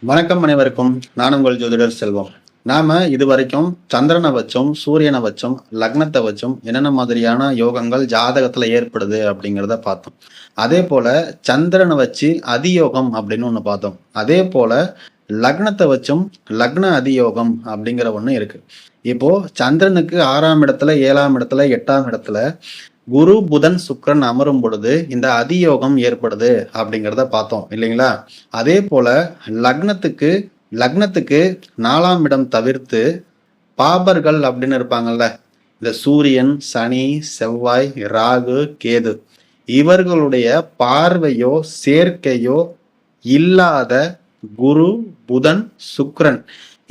வணக்கம் அனைவருக்கும். நான் உங்கள் ஜோதிடர் செல்வம். நாம இதுவரைக்கும் சந்திரனை வச்சும் சூரியனை வச்சும் லக்னத்தை வச்சும் என்னென்ன மாதிரியான யோகங்கள் ஜாதகத்துல ஏற்படுது அப்படிங்கிறத பார்த்தோம். அதே போல சந்திரனை வச்சு அதியோகம் அப்படின்னு ஒண்ணு பார்த்தோம். அதே போல லக்னத்தை வச்சும் லக்ன அதியோகம் அப்படிங்கிற ஒண்ணு இருக்கு. இப்போ சந்திரனுக்கு 6ஆம் இடத்துல, 7ஆம் இடத்துல, 8ஆம் இடத்துல குரு புதன் சுக்கிரன் அமரும் பொழுது இந்த அதியோகம் ஏற்படுது அப்படிங்கிறத பார்த்தோம் இல்லைங்களா? அதே போல லக்னத்துக்கு லக்னத்துக்கு 4ஆம் இடம் தவிர்த்து பாபர்கள் அப்படின்னு இருப்பாங்கல்ல, இந்த சூரியன், சனி, செவ்வாய், ராகு, கேது இவர்களுடைய பார்வையோ சேர்க்கையோ இல்லாத குரு புதன் சுக்கிரன்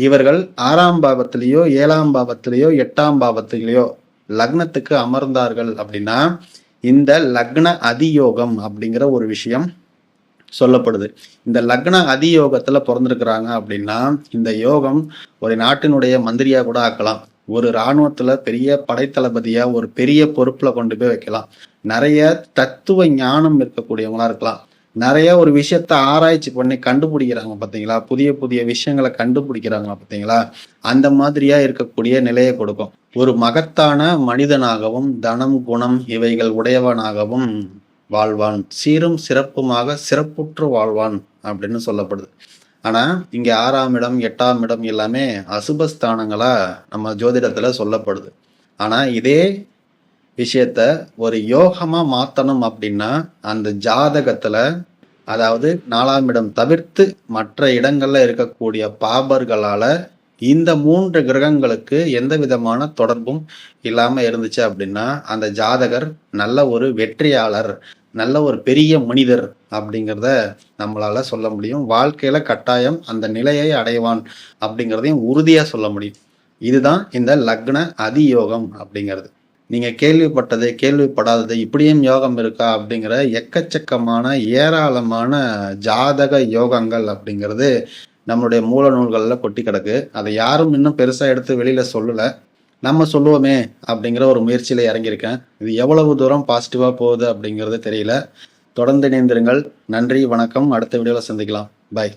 இவர்கள் 6ஆம் பாவத்திலேயோ 7ஆம் பாவத்திலேயோ 8ஆம் பாவத்திலேயோ லக்னத்துக்கு அமர்ந்தார்கள் அப்படின்னா இந்த லக்ன அதியோகம் அப்படிங்கிற ஒரு விஷயம் சொல்லப்படுது. இந்த லக்ன அதியோகத்துல பிறந்திருக்கிறாங்க அப்படின்னா இந்த யோகம் ஒரு நாட்டினுடைய மந்திரியா கூட ஆக்கலாம், ஒரு இராணுவத்துல பெரிய படைத்தளபதியா ஒரு பெரிய பொறுப்புல கொண்டு போய் வைக்கலாம், நிறைய தத்துவ ஞானம் இருக்கக்கூடியவங்களா இருக்கலாம், நிறைய ஒரு விஷயத்த ஆராய்ச்சி பண்ணி கண்டுபிடிக்கிறாங்க பார்த்தீங்களா, புதிய புதிய விஷயங்களை கண்டுபிடிக்கிறாங்க பார்த்தீங்களா, அந்த மாதிரியா இருக்கக்கூடிய நிலையை கொடுக்கும். ஒரு மகத்தான மனிதனாகவும் தனம் குணம் இவைகள் உடையவனாகவும் வாழ்வான், சீரும் சிறப்புமாக சிறப்புற்று வாழ்வான் அப்படின்னு சொல்லப்படுது. ஆனா இங்க 6ஆம் இடம் 8ஆம் இடம் எல்லாமே அசுபஸ்தானங்களா நம்ம ஜோதிடத்துல சொல்லப்படுது. ஆனா இதே விஷயத்த ஒரு யோகமா மாத்தணும் அப்படின்னா அந்த ஜாதகத்துல, அதாவது 4ஆம் இடம் தவிர்த்து மற்ற இடங்கள்ல இருக்கக்கூடிய பாபர்களால இந்த 3 கிரகங்களுக்கு எந்த விதமான தொடர்பும் இல்லாம இருந்துச்சு அப்படின்னா அந்த ஜாதகர் நல்ல ஒரு வெற்றியாளர், நல்ல ஒரு பெரிய மனிதர் அப்படிங்கிறத நம்மளால சொல்ல முடியும். வாழ்க்கையில கட்டாயம் அந்த நிலையை அடைவான் அப்படிங்கிறதையும் உறுதியா சொல்ல முடியும். இதுதான் இந்த லக்ன அதியோகம் அப்படிங்கிறது. நீங்க கேள்விப்பட்டது கேள்விப்படாதது இப்படியும் யோகம் இருக்கா அப்படிங்கிற எக்கச்சக்கமான ஏராளமான ஜாதக யோகங்கள் அப்படிங்கிறது நம்மளுடைய மூல நூல்கள்ல கொட்டி கிடக்கு. அதை யாரும் இன்னும் பெருசா எடுத்து வெளியில சொல்லல. நம்ம சொல்லுவோமே அப்படிங்கிற ஒரு முயற்சியில இறங்கியிருக்கேன். இது எவ்வளவு தூரம் பாசிட்டிவா போகுது அப்படிங்கிறது தெரியல. தொடர்ந்து இணைந்திருங்கள். நன்றி, வணக்கம். அடுத்த வீடியோல சந்திக்கலாம். பாய்.